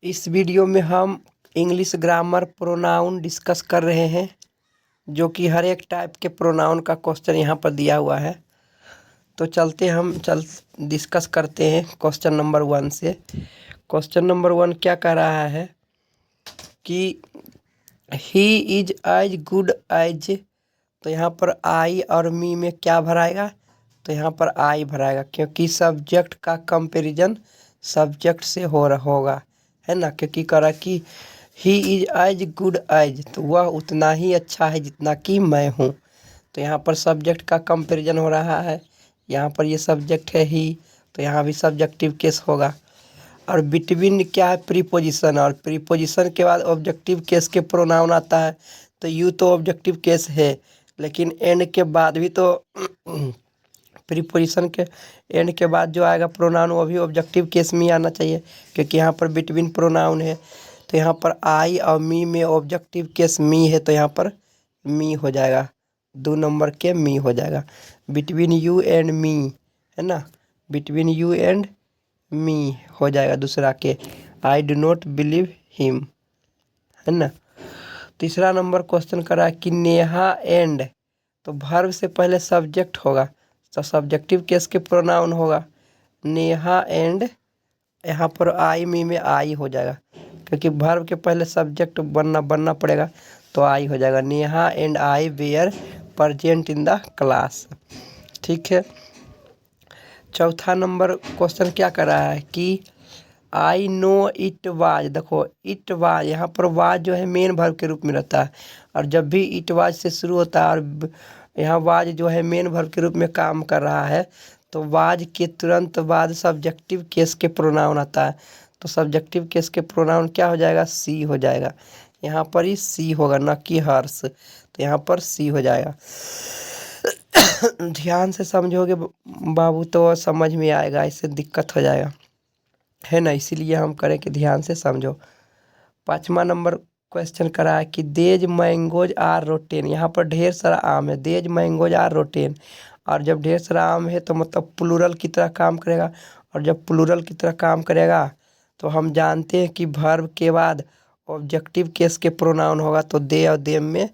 इस वीडियो में हम इंग्लिश ग्रामर प्रोनाउन डिस्कस कर रहे हैं, जो कि हर एक टाइप के प्रोनाउन का क्वेश्चन यहाँ पर दिया हुआ है। तो चल डिस्कस करते हैं क्वेश्चन नंबर 1 से। क्वेश्चन नंबर 1 क्या कह रहा है कि he is as good as, तो यहाँ पर आई और मी में क्या भराएगा? तो यहाँ पर आई भराएगा, क्योंकि सब्जेक्ट का कंपैरिजन सब्जेक्ट से होगा, है ना। क्योंकि कह रहा कि he is as good as, तो वह उतना ही अच्छा है जितना कि मैं हूँ। तो यहाँ पर सब्जेक्ट का कंपैरिजन हो रहा है। यहाँ पर ये सब्जेक्ट है ही, तो यहाँ भी सब्जेक्टिव केस होगा। और बिटवीन क्या है? प्रीपोजिशन, और प्रीपोजिशन के बाद ऑब्जेक्टिव केस के प्रोनाउन आता है। तो यू तो ऑब्जेक्टिव केस है, लेकिन एंड के बाद भी तो प्रीपोजिशन के एंड के बाद जो आएगा प्रोनाउन वो भी ऑब्जेक्टिव केस में आना चाहिए, क्योंकि यहाँ पर बिटवीन प्रोनाउन है। तो यहाँ पर आई और मी में ऑब्जेक्टिव केस मी है, तो यहाँ पर मी हो जाएगा, 2 नंबर के मी हो जाएगा। बिटवीन यू एंड मी, है ना, बिटवीन यू एंड मी हो जाएगा दूसरा के, I do not believe him, है ना। तीसरा नंबर क्वेश्चन करा कि नेहा एंड, तो वर्ब से पहले सब्जेक्ट होगा, तो सब्जेक्टिव केस के प्रोनाउन होगा। नेहा एंड, यहाँ पर आई मी में आई हो जाएगा, क्योंकि वर्ब के पहले सब्जेक्ट बनना पड़ेगा, तो आई हो जाएगा। Neha and I were present in the class, ठीक है। चौथा नंबर क्वेश्चन क्या कर रहा है कि आई नो इट वाज, देखो इट वाज, यहाँ पर वाज जो है मेन वर्ब के रूप में रहता है, और जब भी इट वाज से शुरू होता है और यहाँ वाज जो है मेन वर्ब के रूप में काम कर रहा है, तो वाज के तुरंत बाद सब्जेक्टिव केस के प्रोनाउन आता है। तो सब्जेक्टिव केस के प्रोनाउन क्या हो जाएगा? सी हो जाएगा। यहाँ पर ही सी होगा, न कि हर्ष, तो यहाँ पर सी हो जाएगा। ध्यान से समझोगे बाबू तो समझ में आएगा, इससे दिक्कत हो जाएगा, है ना। इसीलिए हम करें कि ध्यान से समझो। 5वां नंबर क्वेश्चन करा है कि देज मैंगोज आर रोटेन, यहाँ पर ढेर सारा आम है, देज मैंगोज आर रोटेन, और जब ढेर सारा आम है तो मतलब प्लूरल की तरह काम करेगा, और जब प्लूरल की तरह काम करेगा तो हम जानते हैं कि वर्ब के बाद ऑब्जेक्टिव केस के प्रोनाउन होगा, तो दे और देम में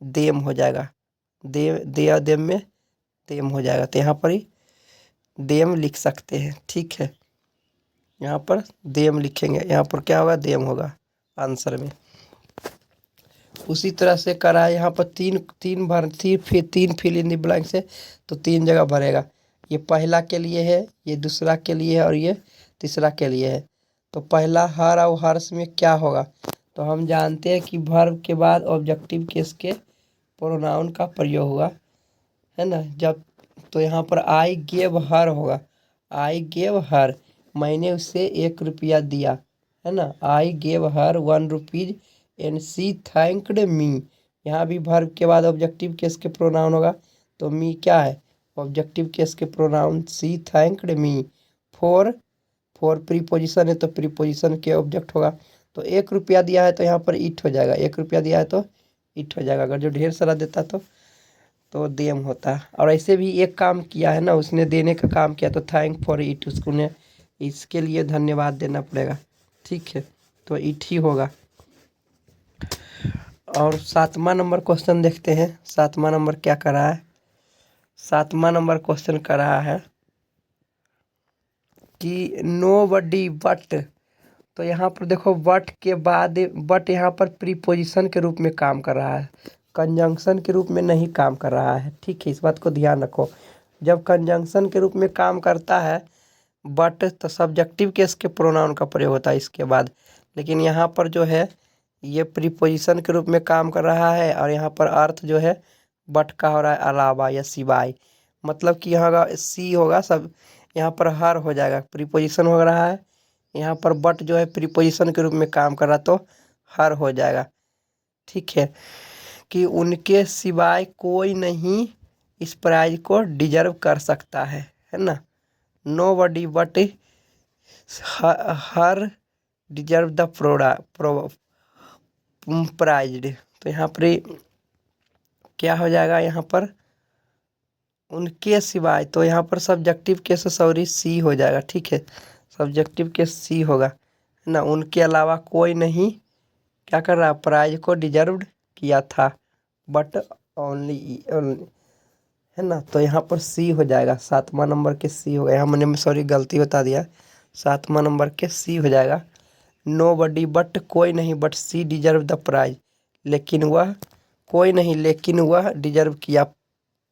देम हो जाएगा, दे और देम में देम हो जाएगा। तो यहाँ पर ही देम लिख सकते हैं, ठीक है। यहाँ पर देम लिखेंगे, यहाँ पर क्या होगा? देम होगा आंसर में। उसी तरह से करा है, यहाँ पर तीन फिल इन द ब्लैंक से, तो 3 जगह भरेगा। ये पहला के लिए है, ये दूसरा के लिए है, और ये तीसरा के लिए है। तो पहला हर और हर्ष में क्या होगा? तो हम जानते हैं कि वर्ब के बाद ऑब्जेक्टिव केस के प्रोनाउन का प्रयोग होगा, है ना। जब तो यहाँ पर आई गेव हर होगा, आई गेव हर, मैंने उसे 1 रुपया दिया, है ना। I gave her 1 rupees and she thanked me, यहाँ भी वर्ब के बाद ऑब्जेक्टिव केस के प्रोनाउन होगा, तो मी क्या है? ऑब्जेक्टिव केस के pronoun. She thanked me, for preposition है, तो प्रीपोजिशन के ऑब्जेक्ट होगा। तो 1 रुपया दिया है तो यहाँ पर इट हो जाएगा, 1 रुपया दिया है तो इट हो जाएगा। अगर जो ढेर सारा देता तो देम होता है। और ऐसे भी एक काम किया है ना, उसने देने का काम किया, तो थैंक फॉर इट, उसको ने इसके लिए धन्यवाद देना पड़ेगा, ठीक है। तो इट ही होगा। और 7वां नंबर क्वेश्चन देखते हैं। 7वां नंबर क्या कर रहा है? 7वां नंबर क्वेश्चन कर रहा है कि नो बडी बट, तो यहाँ पर देखो बट के बाद, बट यहाँ पर प्रीपोजिशन के रूप में काम कर रहा है, कंजंक्शन के रूप में नहीं काम कर रहा है, ठीक है। इस बात को ध्यान रखो। जब कंजंक्शन के रूप में काम करता है बट, तो सब्जेक्टिव केस के प्रोनाउन का प्रयोग होता है इसके बाद, लेकिन यहाँ पर जो है ये प्रीपोजिशन के रूप में काम कर रहा है, और यहाँ पर अर्थ जो है बट का हो रहा है अलावा या सिवाय, मतलब कि यहाँ का सी होगा, सब यहाँ पर हर हो जाएगा, प्रीपोजिशन हो रहा है। यहाँ पर बट जो है प्रीपोजिशन के रूप में काम कर रहा, तो हर हो जाएगा, ठीक है। कि उनके सिवाय कोई नहीं इस प्राइज को डिजर्व कर सकता है ना। Nobody but her deserve the prize, तो यहाँ पर क्या हो जाएगा? यहाँ पर उनके सिवाय, तो यहाँ पर सब्जेक्टिव केस, सॉरी सी हो जाएगा, ठीक है। सब्जेक्टिव केस सी होगा, ना, उनके अलावा कोई नहीं क्या कर रहा, प्राइज को डिजर्व किया था, बट ओनली, है ना। तो यहाँ पर सी हो जाएगा, 7वां नंबर के सी हो गया। यहाँ मैंने सॉरी गलती बता दिया, 7वां नंबर के सी हो जाएगा। नो बडी बट, कोई नहीं but she deserve the prize, लेकिन वह, कोई नहीं लेकिन वह डिजर्व किया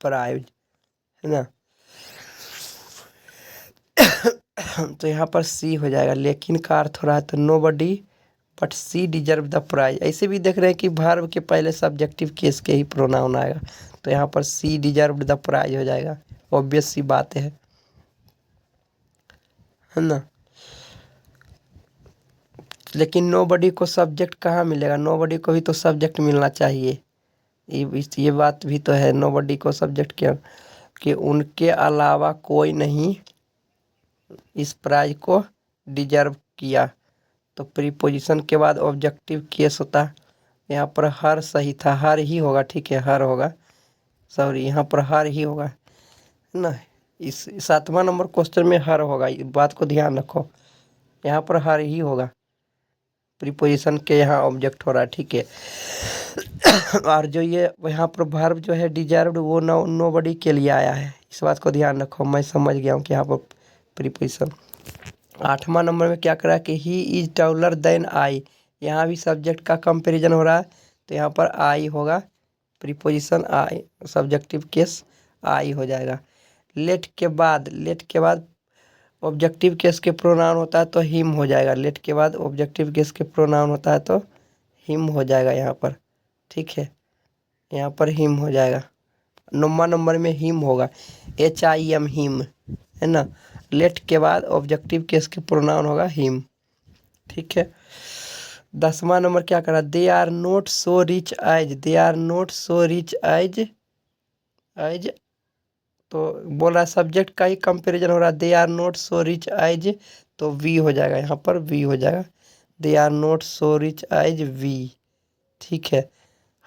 प्राइज, है ना। तो यहाँ पर सी हो जाएगा, लेकिन का अर्थ हो रहा है तो nobody but she deserve the prize. ऐसे भी देख रहे हैं कि वर्ब के पहले सब्जेक्टिव केस के ही प्रोनाउन आएगा, तो यहाँ पर सी डिजर्व द प्राइज हो जाएगा, ऑब्वियस सी बात है ना। लेकिन नो बडी को सब्जेक्ट कहाँ मिलेगा, नो बडी को भी तो सब्जेक्ट मिलना चाहिए, ये बात भी तो है। नो बडी को सब्जेक्ट क्या, कि उनके अलावा कोई नहीं इस प्राइज को डिजर्व किया, तो प्रीपोजिशन के बाद ऑब्जेक्टिव केस होता है। यहाँ पर हर सही था, हर ही होगा, ठीक है, हर होगा, सॉरी यहाँ पर हर ही होगा, है ना। इस 7वां नंबर क्वेश्चन में हर होगा, इस बात को ध्यान रखो, यहाँ पर हर ही होगा, प्रीपोजिशन के यहाँ ऑब्जेक्ट हो रहा है, ठीक है। और जो ये यहाँ पर वर्ब जो है डिजर्व्ड, वो नो बडी के लिए आया है, इस बात को ध्यान रखो। मैं समझ गया हूँ कि यहाँ पर प्रीपोजिशन। 8वां नंबर में क्या करा कि he is taller than I, यहाँ भी सब्जेक्ट का कंपैरिजन हो रहा है, तो यहाँ पर आई होगा, preposition I, subjective case I हो जाएगा। लेट के बाद ऑब्जेक्टिव केस के प्रोनाउन होता है तो हिम हो जाएगा, लेट के बाद ऑब्जेक्टिव केस के प्रोनाउन होता है तो हिम हो जाएगा यहाँ पर, ठीक है, यहाँ पर हिम हो जाएगा। 9वां नंबर में हिम होगा, HIM हिम, है ना। लेट के बाद ऑब्जेक्टिव केस के प्रोनाउन होगा हिम, ठीक है। 10वां नंबर क्या करा, they are not so rich as, they are not so rich as, as, तो बोल रहा है सब्जेक्ट का ही कंपैरिजन हो रहा है, they are not so rich as, तो वी हो जाएगा, यहाँ पर वी हो जाएगा, they are not so rich as we, ठीक है।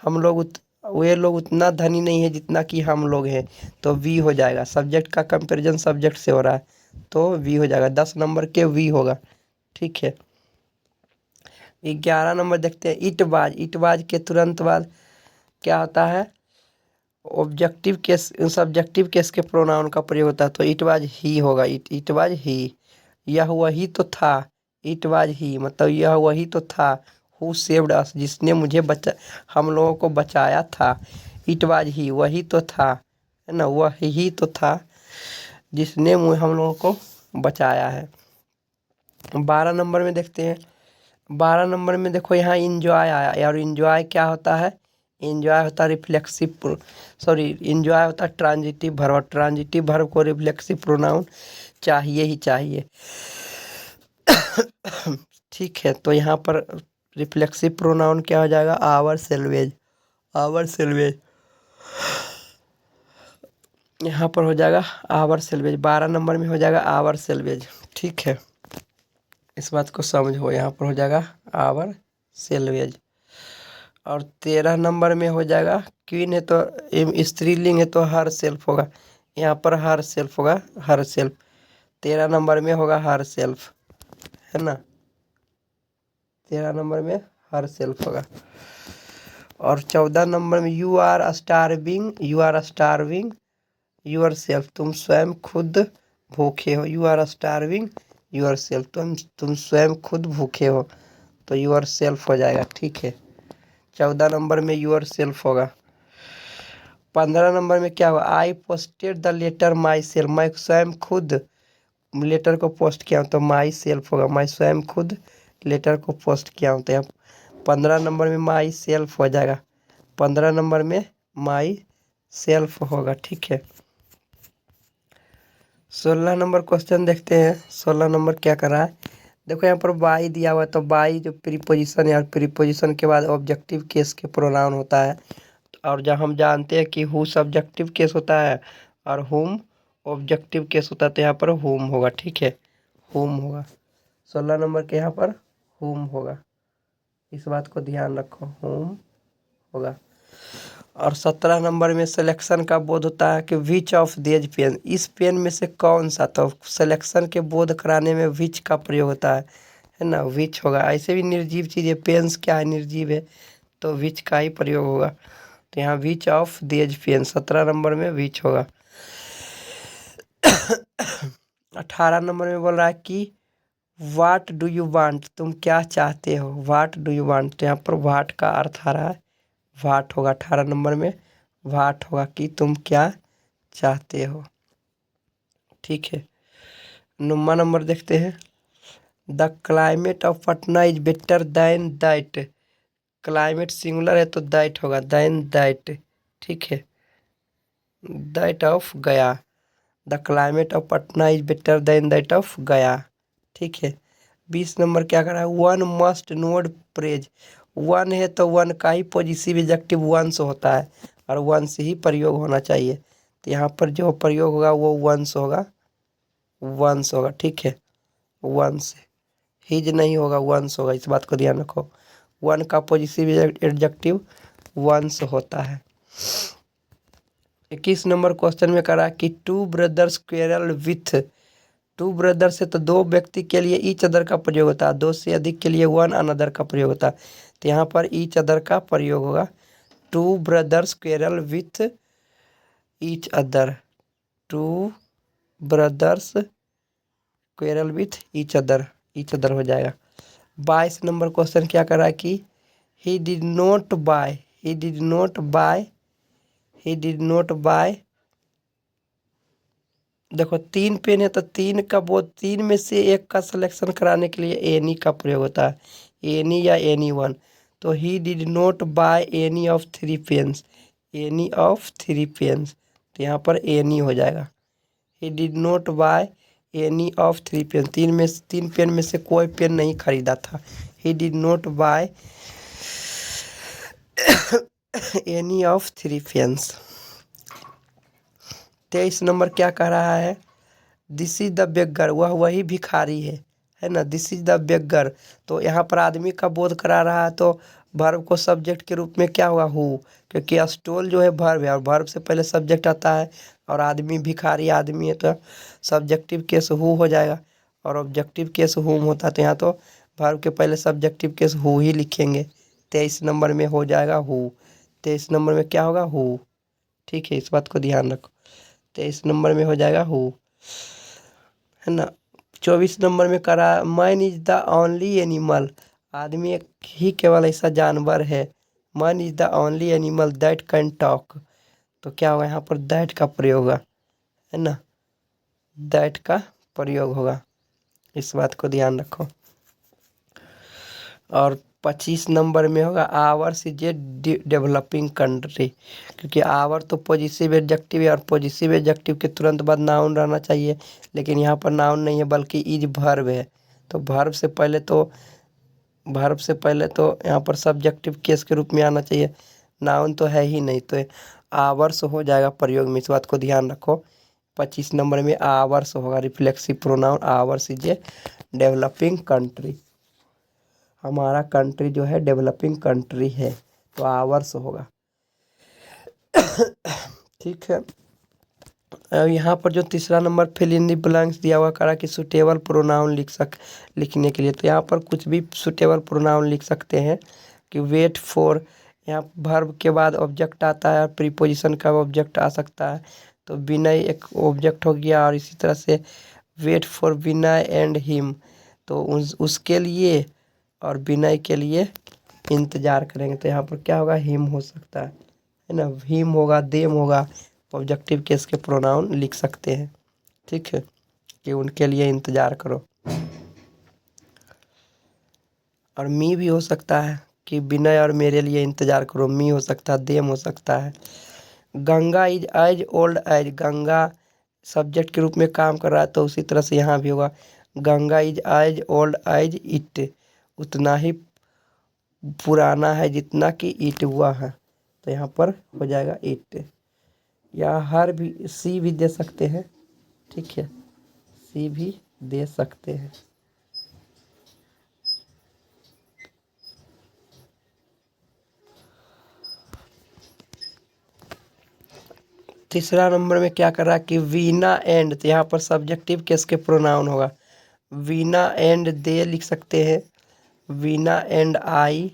हम लोग वे लोग उतना धनी नहीं है जितना कि हम लोग हैं, तो वी हो जाएगा, सब्जेक्ट का कंपैरिजन सब्जेक्ट से हो रहा है तो वी हो जाएगा, 10 नंबर के वी होगा, ठीक है। 11 नंबर देखते हैं, इट बाज के तुरंत बाद क्या होता है, ऑब्जेक्टिव केस सब्जेक्टिव केस के प्रोनाउन का प्रयोग होता है, तो इट वाज ही होगा, इट वाज ही, यह वही तो था, इट वाज ही मतलब यह वही तो था, हु सेव्ड अस, जिसने मुझे हम लोगों को बचाया था, इट वाज ही वही तो था, है ना, वह ही तो था जिसने हम लोगों को बचाया है। 12 नंबर में देखते हैं, 12 नंबर में देखो यहाँ इंजॉय आया, और इंजॉय क्या होता है, इंजॉय होता है रिफ्लेक्सिव, सॉरी इंजॉय होता है ट्रांजिटिव वर्ब, ट्रांजिटिव वर्ब को रिफ्लेक्सिव प्रोनाउन चाहिए ही चाहिए। ठीक है, तो यहाँ पर रिफ्लेक्सिव प्रोनाउन क्या हो जाएगा, आवर सेल्वेज, आवर सेल्वेज, यहाँ पर हो जाएगा आवर सेल्वेज, 12 नंबर में हो जाएगा आवर सेल्वेज, ठीक है, इस बात को समझो, यहाँ पर हो जाएगा आवर सेल्वेज। और 13 नंबर में हो जाएगा, क्वीन है तो स्त्रीलिंग है तो हर सेल्फ होगा, यहाँ पर हर सेल्फ होगा, हर सेल्फ, 13 नंबर में होगा हर सेल्फ, है ना, 13 नंबर में हर सेल्फ होगा। और 14 नंबर में you are starving, you are starving yourself, तुम स्वयं खुद भूखे हो, you are starving yourself, तुम स्वयं खुद भूखे हो, तो यूर सेल्फ हो जाएगा, ठीक है, 14 नंबर में यूर सेल्फ होगा। 15 नंबर में क्या हुआ, I posted the letter myself, मैं स्वयं खुद लेटर को पोस्ट किया हूँ, तो माई सेल्फ होगा, मैं स्वयं खुद लेटर को पोस्ट किया हूँ, तो यहाँ 15 नंबर में माई सेल्फ हो जाएगा, 15 नंबर में माई सेल्फ होगा, ठीक है। 16 नंबर क्वेश्चन देखते हैं, 16 नंबर क्या कर रहा है, देखो यहाँ पर बाई दिया हुआ है, तो बाई जो प्रीपोजिशन है, और प्रीपोजिशन के बाद ऑब्जेक्टिव केस के प्रोनाउन होता है, और जब हम जानते हैं कि हु सब्जेक्टिव केस होता है और हुम ऑब्जेक्टिव केस होता है, तो यहाँ पर हुम होगा, ठीक है, हुम होगा, 16 नंबर के यहाँ पर हुम होगा, इस बात को ध्यान रखो, हुम होगा। और 17 नंबर में सिलेक्शन का बोध होता है कि विच ऑफ देज पेन, इस पेन में से कौन सा, तो सिलेक्शन के बोध कराने में विच का प्रयोग होता है है ना, विच होगा। ऐसे भी निर्जीव चीज़ है, पेन्स क्या है, निर्जीव है, तो विच का ही प्रयोग होगा। तो यहाँ विच ऑफ देज पेन 17 नंबर में विच होगा। 18 नंबर में बोल रहा है कि वाट डू यू वांट, तुम क्या चाहते हो। वाट डू यू वांट, तो यहाँ पर वाट का अर्थ आ रहा है, वाट होगा। 18 नंबर में वाट होगा कि तुम क्या चाहते हो। ठीक है, 9वां नंबर देखते हैं। The climate of Patna is better than that, climate singular है तो दैट होगा, दैन दैट। ठीक है, दैट ऑफ गया, the climate of Patna is better than that of गया। ठीक है, 20 नंबर क्या कर रहा है, one must note praise, one है तो वन का ही पॉजिटिव एडजेक्टिव वंस होता है और वंस ही प्रयोग होना चाहिए। तो यहाँ पर जो प्रयोग होगा वो वंस होगा, वंस होगा। ठीक है, वंस, हिज नहीं होगा, वंस होगा, इस बात को ध्यान रखो। वन का पॉजिटिव एडजेक्टिव वंस होता है। 21 नंबर क्वेश्चन में करा कि two brothers quarrel with, two brothers है तो दो व्यक्ति के लिए ईच अदर का प्रयोग होता है, दो से अधिक के लिए वन अनदर का प्रयोग होता है। तो यहाँ पर ईच अदर का प्रयोग होगा, two brothers quarrel with each other, two brothers quarrel with each other हो जाएगा। 22 नंबर क्वेश्चन क्या कर रहा है कि he did not buy, he did not buy, he did not buy, देखो 3 पेन है तो 3 का वो 3 में से एक का सिलेक्शन कराने के लिए एनी का प्रयोग होता है, एनी या एनी वन। तो he did not buy any of 3 pens, any of 3 pens, तो यहाँ पर एनी हो जाएगा। He did not buy any of 3 pen, 3 pen में से कोई पेन नहीं खरीदा था। He did not buy any of 3 pens. 23 नंबर क्या कह रहा है, दिस इज द बेगर, वह वही भिखारी है ना, दिस इज द बेगर। तो यहाँ पर आदमी का बोध करा रहा है तो वर्ब को सब्जेक्ट के रूप में क्या होगा, हु, क्योंकि स्टोल जो है वर्ब है और वर्ब से पहले सब्जेक्ट आता है और आदमी भिखारी आदमी है तो सब्जेक्टिव केस हु हो जाएगा और ऑब्जेक्टिव केस हुम होता है। तो यहाँ तो वर्ब के पहले सब्जेक्टिव केस हु ही लिखेंगे। 23 नंबर में हो जाएगा हु, 23 नंबर में क्या होगा, हु। ठीक है, इस बात को ध्यान रखो, 23 नंबर में हो जाएगा हु, है ना। 24 नंबर में करा man is the only animal, आदमी एक ही केवल ऐसा जानवर है, man is the only animal that can talk. तो क्या होगा, यहाँ पर दैट का प्रयोग होगा, है ना, दैट का प्रयोग होगा, इस बात को ध्यान रखो। और 25 नंबर में होगा hours is a developing country, क्योंकि आवर तो पॉजिटिव एडजेक्टिव है और पॉजिटिव एडजेक्टिव के तुरंत बाद नाउन रहना चाहिए, लेकिन यहाँ पर नाउन नहीं है बल्कि इज वर्ब है। तो वर्ब से पहले तो यहाँ पर सब्जेक्टिव केस के रूप में आना चाहिए, नाउन तो है ही नहीं, तो आवर्स हो जाएगा प्रयोग में, इस बात को ध्यान रखो। 25 नंबर में आवर्स होगा, reflexive pronoun, hours is a developing country, हमारा कंट्री जो है डेवलपिंग कंट्री है, तो आवर्स होगा। ठीक है, अब यहाँ पर जो तीसरा नंबर फिल इन द ब्लैंक्स दिया हुआ करा कि सुटेबल प्रोनाउन लिखने के लिए, तो यहाँ पर कुछ भी सुटेबल प्रोनाउन लिख सकते हैं कि वेट फॉर, यहाँ वर्ब के बाद ऑब्जेक्ट आता है, प्रीपोजिशन का ऑब्जेक्ट आ सकता है, तो विनय एक ऑब्जेक्ट हो गया, और इसी तरह से wait for Vinay and him, तो उसके लिए और विनय के लिए इंतजार करेंगे, तो यहाँ पर क्या होगा, हिम हो सकता है ना, हिम होगा, देम होगा, ऑब्जेक्टिव केस के प्रोनाउन लिख सकते हैं। ठीक है, कि उनके लिए इंतजार करो। और मी भी हो सकता है कि विनय और मेरे लिए इंतजार करो, मी हो सकता है, देम हो सकता है। Ganga is as old as, Ganga subject के रूप में काम कर रहा है, तो उसी तरह से यहाँ भी होगा, Ganga is as old as it, उतना ही पुराना है जितना कि ईट हुआ है, तो यहाँ पर हो जाएगा ईट। या हर भी, सी भी दे सकते हैं, ठीक है, सी भी दे सकते हैं। तीसरा नंबर में क्या कर रहा है कि वीना एंड, तो यहाँ पर सब्जेक्टिव केस के प्रोनाउन होगा, वीना एंड दे लिख सकते हैं। Veena and I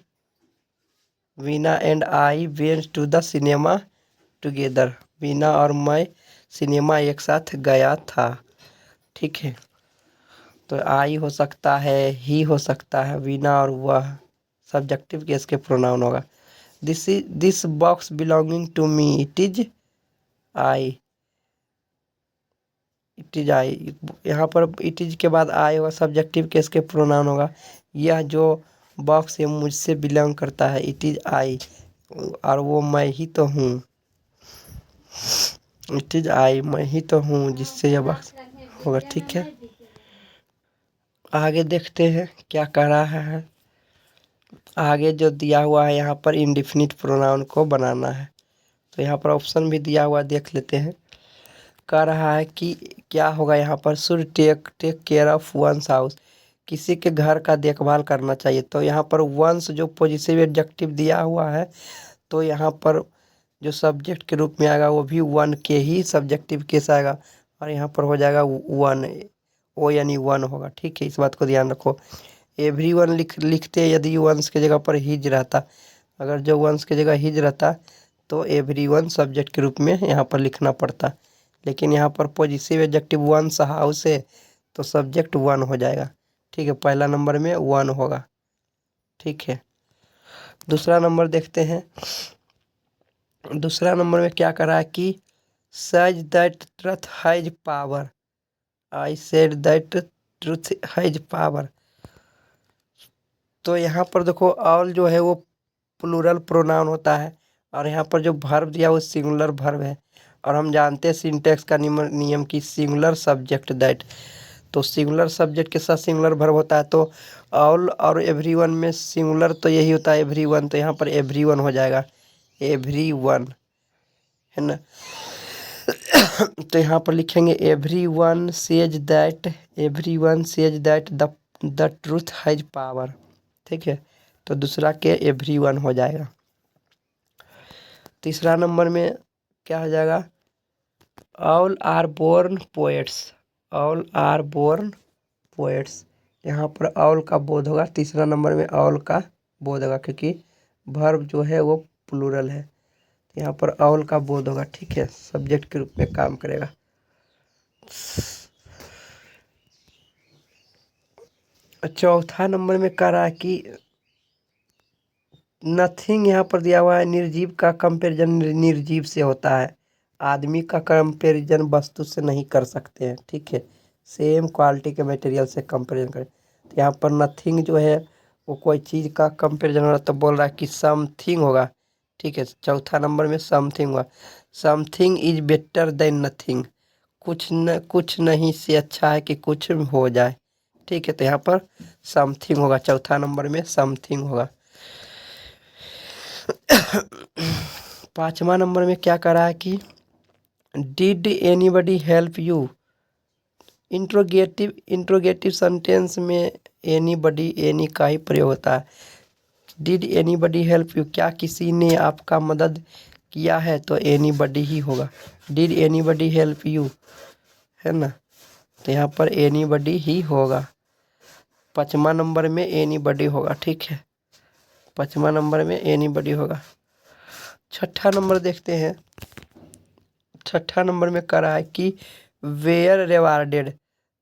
went to the cinema together. Veena और मैं सिनेमा एक साथ गया था। ठीक है, तो आई हो सकता है, ही हो सकता है, वीना और वह सब्जेक्टिव केस के प्रोनाउन होगा। This box belonging to me, it is I. It is I, यहाँ पर इट इज के बाद आई होगा, सब्जेक्टिव केस के प्रोनाउन होगा। यह जो बॉक्स है मुझसे बिलोंग करता है, इट इज आई, और वो मैं ही तो हूँ। इट इज आई, मैं ही तो हूँ जिससे यह बॉक्स होगा। ठीक है, आगे देखते हैं क्या कह रहा है। आगे जो दिया हुआ है यहाँ पर इंडिफिनिट प्रोनाउन को बनाना है, तो यहाँ पर ऑप्शन भी दिया हुआ, देख लेते हैं। कह रहा है कि क्या होगा यहाँ पर, should take care of one's house, किसी के घर का देखभाल करना चाहिए। तो यहाँ पर वंस जो पॉजिटिव एडजेक्टिव दिया हुआ है, तो यहाँ पर जो सब्जेक्ट के रूप में आएगा वो भी वन के ही सब्जेक्टिव केस आएगा, और यहाँ पर हो जाएगा वन, ओ यानी वन होगा। ठीक है, इस बात को ध्यान रखो। एवरीवन लिखते यदि वंस के जगह पर हिज रहता, अगर जो वंस के जगह हिज रहता तो एवरीवन सब्जेक्ट के रूप में यहाँ पर लिखना पड़ता, लेकिन यहाँ पर पॉजिटिव एडजेक्टिव वंस हाउस है तो सब्जेक्ट वन हो जाएगा। ठीक है, पहला नंबर में वन होगा। ठीक है, दूसरा नंबर देखते हैं। दूसरा नंबर में क्या करा है कि such that truth has power, I said that truth has power. तो यहाँ पर देखो ऑल जो है वो प्लूरल प्रोनाउन होता है, और यहाँ पर जो वर्ब दिया वो सिंगुलर वर्ब है, और हम जानते हैं सिंटेक्स का नियम की सिंगुलर सब्जेक्ट दैट, तो सिंगुलर सब्जेक्ट के साथ सिंगुलर वर्ब होता है। तो ऑल और एवरीवन में सिंगुलर तो यही होता है एवरीवन, तो यहाँ पर एवरीवन हो जाएगा, एवरीवन, है ना। तो यहाँ पर लिखेंगे everyone says that the truth has power. ठीक है, तो दूसरा के एवरीवन हो जाएगा। तीसरा नंबर में क्या हो जाएगा, all are born poets, all are born poets. यहाँ पर ऑल का बोध होगा, तीसरा नंबर में ऑल का बोध होगा, क्योंकि वर्ब जो है वो प्लूरल है, यहाँ पर ऑल का बोध होगा। ठीक है, सब्जेक्ट के रूप में काम करेगा। चौथा नंबर में कह रहा है कि नथिंग, यहाँ पर दिया हुआ है निर्जीव का कंपैरिजन निर्जीव से होता है, आदमी का कंपैरिजन वस्तु से नहीं कर सकते हैं। ठीक है, सेम क्वालिटी के मटेरियल से कंपैरिजन करें, तो यहाँ पर नथिंग जो है वो कोई चीज़ का कंपैरिजन हो रहा है, तो बोल रहा है कि समथिंग होगा। ठीक है, चौथा नंबर में समथिंग हुआ, something is better than nothing, कुछ नहीं से अच्छा है कि कुछ हो जाए। ठीक है, तो यहाँ पर समथिंग होगा, चौथा नंबर में समथिंग होगा। पांचवा नंबर में क्या करा है कि did anybody help you, interrogative sentence में एनीबडी एनी का ही प्रयोग होता है। डिड एनीबडी हेल्प यू, क्या किसी ने आपका मदद किया है, तो एनीबडी ही होगा, डिड एनीबडी हेल्प यू, है ना, तो यहाँ पर एनीबडी ही होगा। पांचवा नंबर में एनीबडी होगा। ठीक है, पांचवा नंबर में एनीबडी होगा। छठा नंबर देखते हैं। छठा नंबर में कह रहा है कि वेयर रिवार्डेड,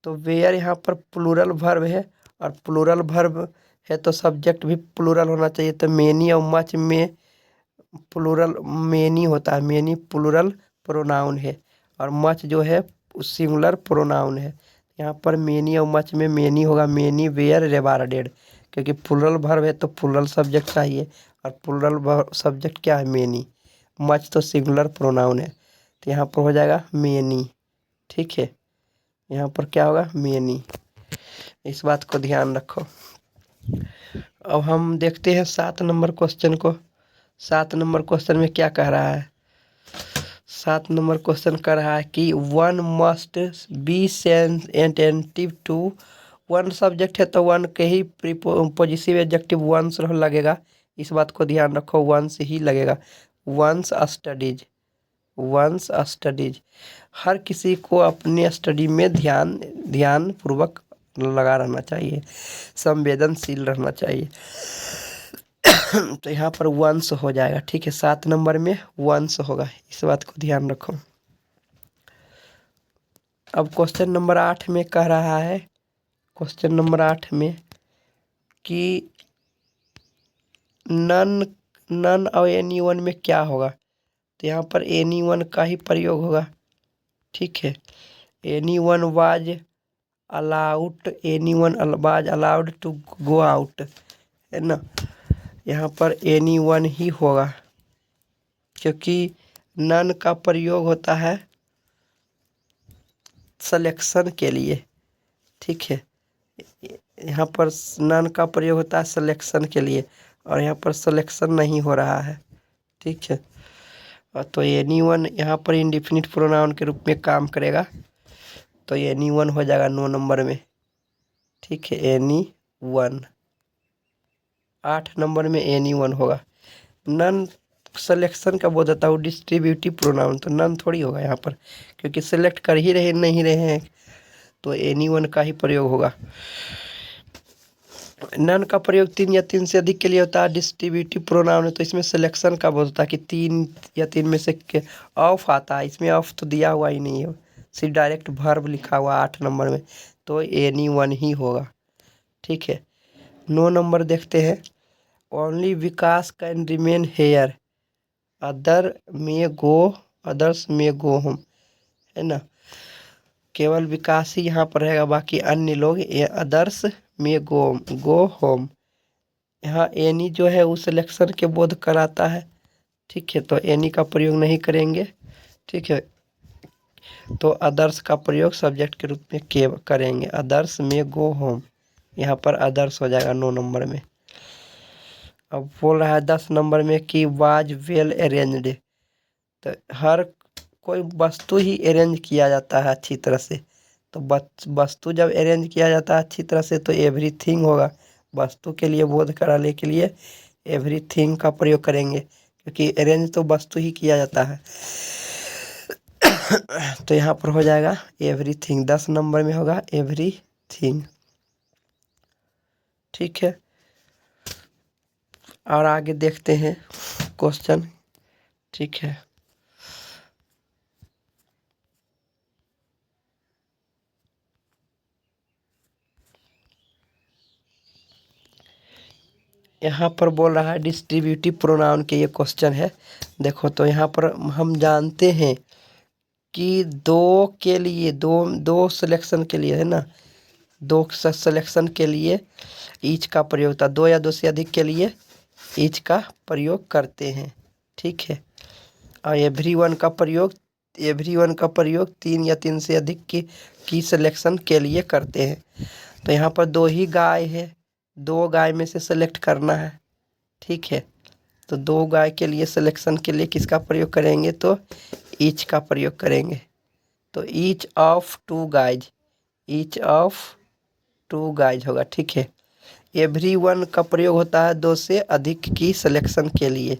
तो वेयर यहाँ पर प्लूरल वर्ब है, और प्लूरल वर्ब है तो सब्जेक्ट भी प्लूरल होना चाहिए, तो मेनी और मच में प्लूरल मेनी होता है, मेनी प्लूरल प्रोनाउन है, और मच जो है सिंगुलर प्रोनाउन है। यहाँ पर मेनी और मच में मेनी होगा, मेनी वेयर रिवार्डेड, क्योंकि प्लूरल वर्ब है तो प्लूरल सब्जेक्ट चाहिए, और प्लूरल सब्जेक्ट क्या है, मेनी, मच तो सिंगुलर प्रोनाउन है, तो यहाँ पर हो जाएगा मेनी। ठीक है, यहाँ पर क्या होगा, मेनी, इस बात को ध्यान रखो। अब हम देखते हैं 7 नंबर क्वेश्चन को। 7 नंबर क्वेश्चन में क्या कह रहा है, 7 नंबर क्वेश्चन कह रहा है कि one must be attentive to, one subject है तो वन के ही पॉजिटिव एडजेक्टिव वंस लगेगा, इस बात को ध्यान रखो, वंस ही लगेगा। वंस स्टडीज, हर किसी को अपने स्टडी में ध्यान पूर्वक लगा रहना चाहिए, संवेदनशील रहना चाहिए। तो यहाँ पर वंश हो जाएगा, ठीक है। 7 नंबर में वंश होगा, इस बात को ध्यान रखो। अब क्वेश्चन नंबर 8 में कह रहा है, क्वेश्चन नंबर 8 में कि नन और एनी वन में क्या होगा। तो यहाँ पर एनी वन का ही प्रयोग होगा, ठीक है। Any one was allowed to go out, है ना। यहाँ पर एनी वन ही होगा, क्योंकि नन का प्रयोग होता है सिलेक्शन के लिए, ठीक है। यहाँ पर नन का प्रयोग होता है सिलेक्शन के लिए, और यहाँ पर सिलेक्शन नहीं हो रहा है, ठीक है। तो एनी वन यहाँ पर इंडिफिनिट प्रोनाउन के रूप में काम करेगा, तो एनी वन हो जाएगा 9 नंबर में, ठीक है। एनी वन 8 नंबर में एनी वन होगा। नन सिलेक्शन का बोध होता है, वो डिस्ट्रीब्यूटिव प्रोनाउन, तो नन थोड़ी होगा यहाँ पर, क्योंकि सिलेक्ट कर ही रहे नहीं रहे हैं, तो एनी वन का ही प्रयोग होगा। नन का प्रयोग 3 या 3 से अधिक के लिए होता है, डिस्ट्रीब्यूटिव प्रोनाउन है, तो इसमें सिलेक्शन का बोध होता है कि 3 या 3 में से ऑफ आता है, इसमें ऑफ तो दिया हुआ ही नहीं है, सिर्फ डायरेक्ट वर्ब लिखा हुआ 8 नंबर में, तो एनी वन ही होगा, ठीक है। 9 नंबर देखते हैं। Only Vikas can remain here, others may go home, है ना। केवल विकास ही यहाँ पर रहेगा, बाकी अन्य लोग अदर्स में गो होम। यहाँ एनी जो है वो सिलेक्शन के बोध कराता है, ठीक है, तो एनी का प्रयोग नहीं करेंगे, ठीक है। तो अदर्स का प्रयोग सब्जेक्ट के रूप में करेंगे, अदर्स में गो होम, यहाँ पर अदर्स हो जाएगा 9 नंबर में। अब बोल रहा है 10 नंबर में कि वाज वेल अरेंज्ड, तो हर कोई वस्तु ही अरेंज किया जाता है अच्छी तरह से, तो वस्तु जब अरेंज किया जाता है अच्छी तरह से तो एवरीथिंग होगा। वस्तु के लिए बोध कराने के लिए एवरीथिंग का प्रयोग करेंगे, क्योंकि अरेंज तो वस्तु ही किया जाता है। तो यहाँ पर हो जाएगा एवरीथिंग, 10 नंबर में होगा एवरीथिंग, ठीक है। और आगे देखते हैं क्वेश्चन, ठीक है। यहाँ पर बोल रहा है डिस्ट्रीब्यूटिव प्रोनाउन के ये क्वेश्चन है। देखो तो यहाँ पर हम जानते हैं कि दो के लिए दो सिलेक्शन के लिए, है ना, दो सिलेक्शन के लिए ईच का प्रयोग होता है, 2 या 2 से अधिक के लिए ईच का प्रयोग करते हैं, ठीक है। और एवरीवन का प्रयोग 3 या 3 से अधिक की सिलेक्शन के लिए करते हैं। तो यहाँ पर 2 ही गाय है, 2 गाय में से सेलेक्ट करना है, ठीक है। तो 2 गाय के लिए सिलेक्शन के लिए किसका प्रयोग करेंगे, तो ईच का प्रयोग करेंगे। तो ईच ऑफ 2 गाइज होगा, ठीक है। एवरीवन का प्रयोग होता है 2 से अधिक की सिलेक्शन के लिए,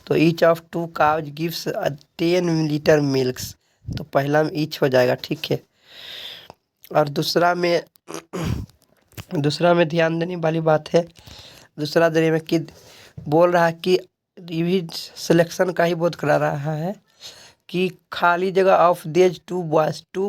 तो each of 2 cows gives 10 litre milks, तो पहला में ईच हो जाएगा, ठीक है। और दूसरा में ध्यान देने वाली बात है, दूसरा देने में कि बोल रहा है कि ये भी सिलेक्शन का ही बोध करा रहा है कि खाली जगह ऑफ देज 2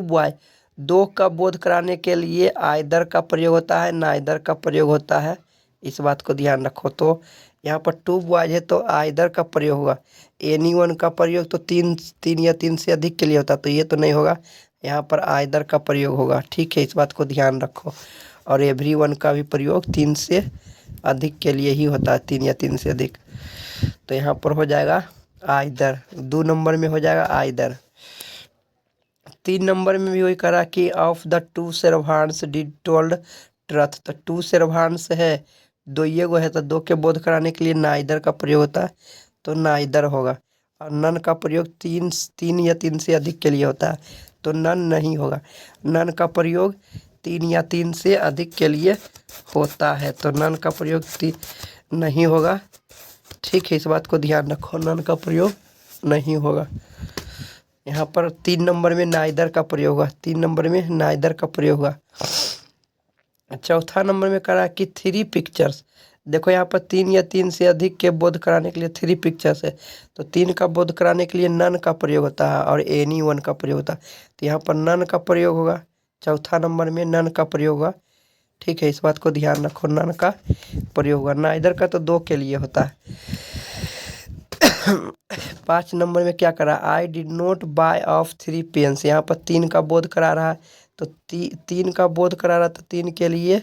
बॉय 2 का बोध कराने के लिए आइदर का प्रयोग होता है, नाइदर का प्रयोग होता है, इस बात को ध्यान रखो। तो यहाँ पर 2 बॉयज है तो आइदर का प्रयोग होगा। एनी वन का प्रयोग तो 3 या 3 से अधिक के लिए होता है, तो ये तो नहीं होगा, यहाँ पर आइदर का प्रयोग होगा, ठीक है, इस बात को ध्यान रखो। और एवरीवन का भी प्रयोग 3 से अधिक के लिए ही होता है, 3 या 3 से अधिक, तो यहाँ पर हो जाएगा आइदर, 2 नंबर में हो जाएगा आइदर। 3 नंबर में भी वही करा कि of the 2 servants did told truth, तो 2 सर्वांट्स है, 2 ये गो है, तो 2 के बोध कराने के लिए नाइदर का प्रयोग होता है, तो नाइदर होगा। और नन का प्रयोग 3 या 3 से अधिक के लिए होता है, तो नन नहीं होगा। नन का प्रयोग 3 या 3 से अधिक के लिए होता है, तो नन का प्रयोग नहीं होगा, ठीक है, इस बात को ध्यान रखो, नन का प्रयोग नहीं होगा। यहाँ पर 3 नंबर में नाइदर का प्रयोग होगा, 3 नंबर में नाइदर का प्रयोग होगा। चौथा नंबर में करा कि थ्री पिक्चर्स। देखो यहाँ पर तीन या तीन से अधिक के बोध कराने के लिए थ्री पिक्चर्स है, तो तीन का बोध कराने के लिए नन का प्रयोग होता है और एनी वन का प्रयोग होता है। तो यहाँ पर नन का प्रयोग होगा, चौथा नंबर में नन का प्रयोग होगा। ठीक है, इस बात को ध्यान रखो, नन का प्रयोग होगा। ना इधर का तो दो के लिए होता है। 5 नंबर में क्या करा, I did not buy of three pens. यहाँ पर तीन का बोध करा रहा है, तो तीन का बोध करा रहा, तो तीन के लिए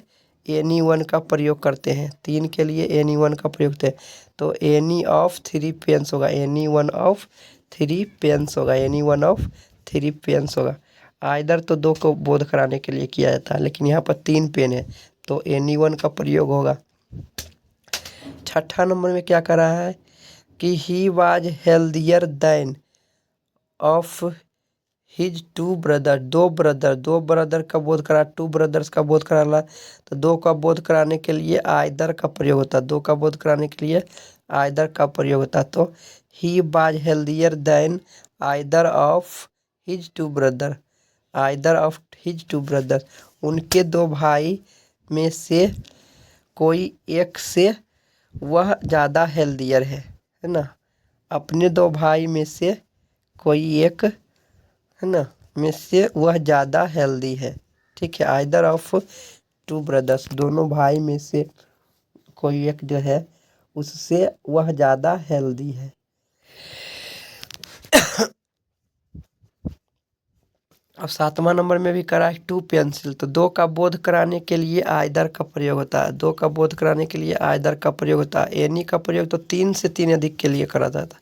एनी वन का प्रयोग करते हैं। तीन के लिए एनी वन का प्रयोग करते हैं, तो एनी ऑफ थ्री पेन्स होगा, any one of three pens होगा, any one of three pens होगा। इधर तो दो को बोध कराने के लिए किया जाता है, लेकिन यहाँ पर तीन पेन है, तो एनी वन का प्रयोग होगा। छठा नंबर में क्या करा है कि he was healthier than of his two brother. दो ब्रदर का बोध करा, टू ब्रदर्स का बोध कराना, तो दो का बोध कराने के लिए आइदर का प्रयोग होता है। दो का बोध कराने के लिए आइदर का प्रयोग होता है, तो he was healthier than either of his two brother, either of his two brother. उनके दो भाई में से कोई एक से वह ज़्यादा हेल्दियर है ना। अपने दो भाई में से कोई एक है ना में से वह ज़्यादा हेल्दी है। ठीक है, आइदर ऑफ टू ब्रदर्स, दोनों भाई में से कोई एक जो है उससे वह ज़्यादा हेल्दी है। अब 7वां नंबर में भी करा है टू पेंसिल। तो दो का बोध कराने के लिए आइदर का प्रयोग होता है, दो का बोध कराने के लिए आइदर का प्रयोग होता है। एनी का प्रयोग तो तीन से तीन अधिक के लिए करा जाता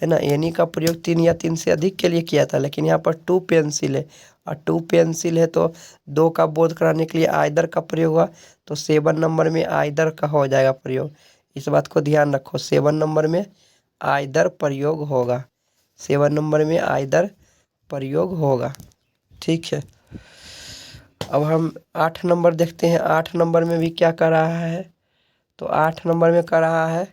है ना, एनी का प्रयोग तीन या तीन से अधिक के लिए किया था, लेकिन यहाँ पर टू पेंसिल है, और टू पेंसिल है तो दो का बोध कराने के लिए आइदर का प्रयोग हुआ, तो 7 नंबर में आइदर का हो जाएगा प्रयोग। इस बात को ध्यान रखो, 7 नंबर में आइदर प्रयोग होगा, 7 नंबर में आइदर प्रयोग होगा। ठीक है, अब हम 8 नंबर देखते हैं। 8 नंबर में भी क्या कर रहा है, तो 8 नंबर में कर रहा है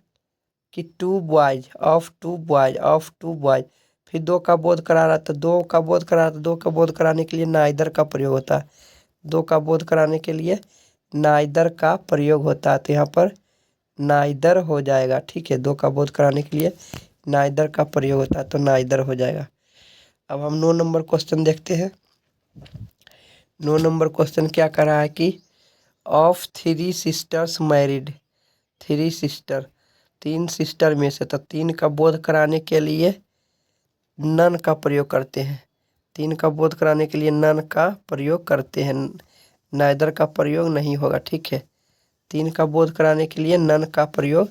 कि two boys of two boys of two boys. फिर दो का बोध करा रहा था, दो का बोध करा रहा था, दो का बोध कराने के लिए नाइदर का प्रयोग होता है। दो का बोध कराने के लिए नाइदर का प्रयोग होता है, तो यहाँ पर नाइदर हो जाएगा। ठीक है, दो का बोध कराने के लिए नाइदर का प्रयोग होता है, तो नाइदर हो जाएगा। अब हम 9 नंबर क्वेश्चन देखते हैं। 9 नंबर क्वेश्चन क्या कर रहा है कि of three sisters married, three sister, तीन सिस्टर में से, तो तीन का बोध कराने के लिए नन का प्रयोग करते हैं। तीन का बोध कराने के लिए नन का प्रयोग करते हैं, नाइदर का प्रयोग नहीं होगा। ठीक है, तीन का बोध कराने के लिए नन का प्रयोग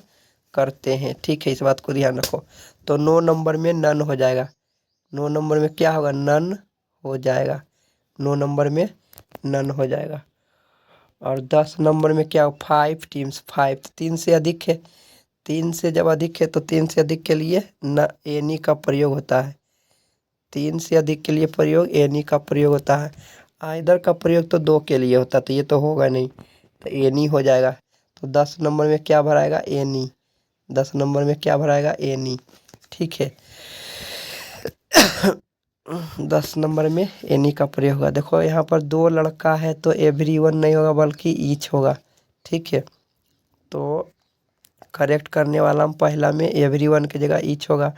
करते हैं। ठीक है, इस बात को ध्यान रखो, तो 9 नंबर में नन हो जाएगा। 9 नंबर में क्या होगा, नन हो जाएगा, 9 नंबर में नन हो जाएगा। और 10 नंबर में क्या हो, 5 टीम्स, 5 तीन से अधिक है, तीन से जब अधिक है तो तीन से अधिक के लिए न एनी का प्रयोग होता है। तीन से अधिक के लिए प्रयोग एनी का प्रयोग होता है। आइदर का प्रयोग तो दो के लिए होता है, तो ये तो होगा नहीं, तो एनी हो जाएगा। तो 10 नंबर में क्या भराएगा, एनी, 10 नंबर में क्या भराएगा, एनी। ठीक है, 10 नंबर में एनी का प्रयोग होगा। देखो यहाँ पर दो लड़का है तो एवरीवन नहीं होगा बल्कि ईच होगा। ठीक है, तो करेक्ट करने वाला हम पहला में एवरीवन की जगह ईच होगा,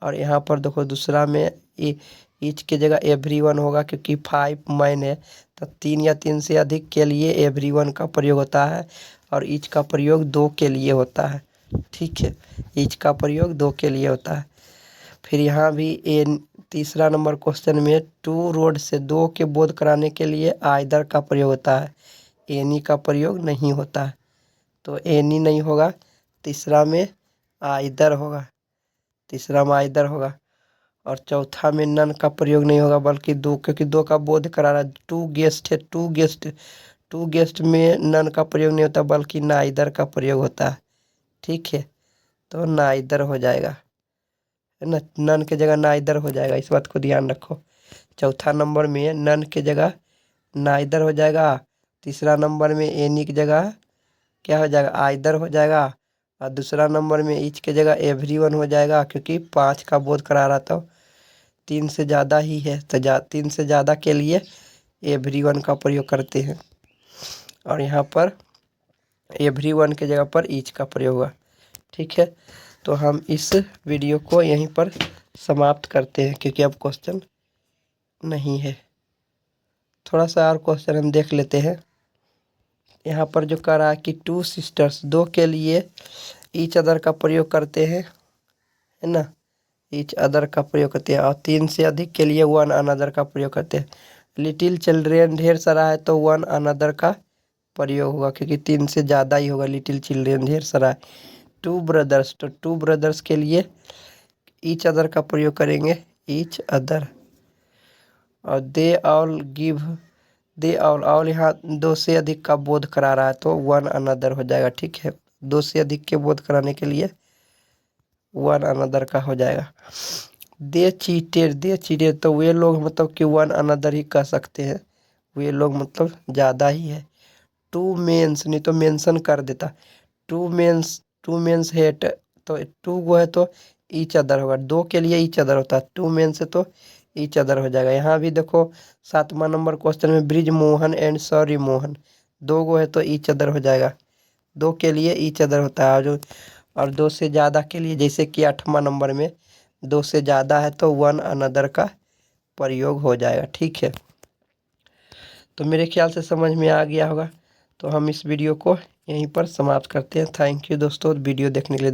और यहाँ पर देखो दूसरा में ईच की जगह एवरीवन होगा, क्योंकि 5 मैन है, तो तीन या तीन से अधिक के लिए एवरीवन का प्रयोग होता है, और ईच का प्रयोग दो के लिए होता है। ठीक है, ईच का प्रयोग दो के लिए होता है। फिर यहाँ भी तीसरा नंबर क्वेश्चन में टू रोड से दो के बोध कराने के लिए आइदर का प्रयोग होता है, एनी का प्रयोग नहीं होता है, तो एनी नहीं होगा, तीसरा में आइदर होगा, तीसरा में आइदर होगा। और चौथा में नन का प्रयोग नहीं होगा बल्कि दो, क्योंकि दो का बोध करा रहा, टू गेस्ट है, टू गेस्ट में नन का प्रयोग नहीं होता बल्कि नाइदर का प्रयोग होता है। ठीक है, तो नाइदर हो जाएगा, है ना, नन के जगह नाइदर हो जाएगा, इस बात को ध्यान रखो। चौथा नंबर में नन के जगह नाइदर हो जाएगा, तीसरा नंबर में एनी की जगह क्या हो जाएगा, आइदर हो जाएगा, और दूसरा नंबर में ईच के जगह एवरीवन हो जाएगा, क्योंकि 5 का बोध करा रहा था, तीन से ज़्यादा ही है, तो तीन से ज़्यादा के लिए एवरीवन का प्रयोग करते हैं। और यहाँ पर एवरीवन के जगह पर ईच का प्रयोग हुआ। ठीक है, तो हम इस वीडियो को यहीं पर समाप्त करते हैं क्योंकि अब क्वेश्चन नहीं है। थोड़ा सा और क्वेश्चन हम देख लेते हैं। यहाँ पर जो कह रहा है कि 2 सिस्टर्स, 2 के लिए ईच अदर का प्रयोग करते हैं, है ना, ईच अदर का प्रयोग करते हैं। और 3 से अधिक के लिए वन अनदर का प्रयोग करते हैं। लिटिल चिल्ड्रेन ढेर सारा है तो वन अनदर का प्रयोग होगा क्योंकि 3 से ज़्यादा ही होगा। लिटिल चिल्ड्रेन ढेर सारा है। 2 ब्रदर्स, तो 2 ब्रदर्स के लिए ईच अदर का प्रयोग करेंगे, ईच अदर। और they all give, they all यहाँ 2 से अधिक का बोध करा रहा है तो वन अनदर हो जाएगा। ठीक है, 2 से अधिक के बोध कराने के लिए वन अनदर का हो जाएगा। दे चीटेड तो वे लोग मतलब कि वन अनदर ही कह सकते हैं, वे लोग मतलब ज़्यादा ही है। 2 मेंस, नहीं तो मेंशन कर देता। 2 मेंस हेट, तो 2 वो है तो ईच अदर होगा। 2 के लिए ईच अदर होता है, 2 मेंस है तो ईच अदर हो जाएगा। यहाँ भी देखो 7वां नंबर क्वेश्चन में bridge Mohan and sorry Mohan, 2 गो है तो ईच अदर हो जाएगा। 2 के लिए ईच अदर होता है। और 2 से ज़्यादा के लिए, जैसे कि 8वां नंबर में 2 से ज़्यादा है तो वन अनदर का प्रयोग हो जाएगा। ठीक है, तो मेरे ख्याल से समझ में आ गया होगा। तो हम इस वीडियो को यहीं पर समाप्त करते हैं। थैंक यू दोस्तों वीडियो देखने के लिए।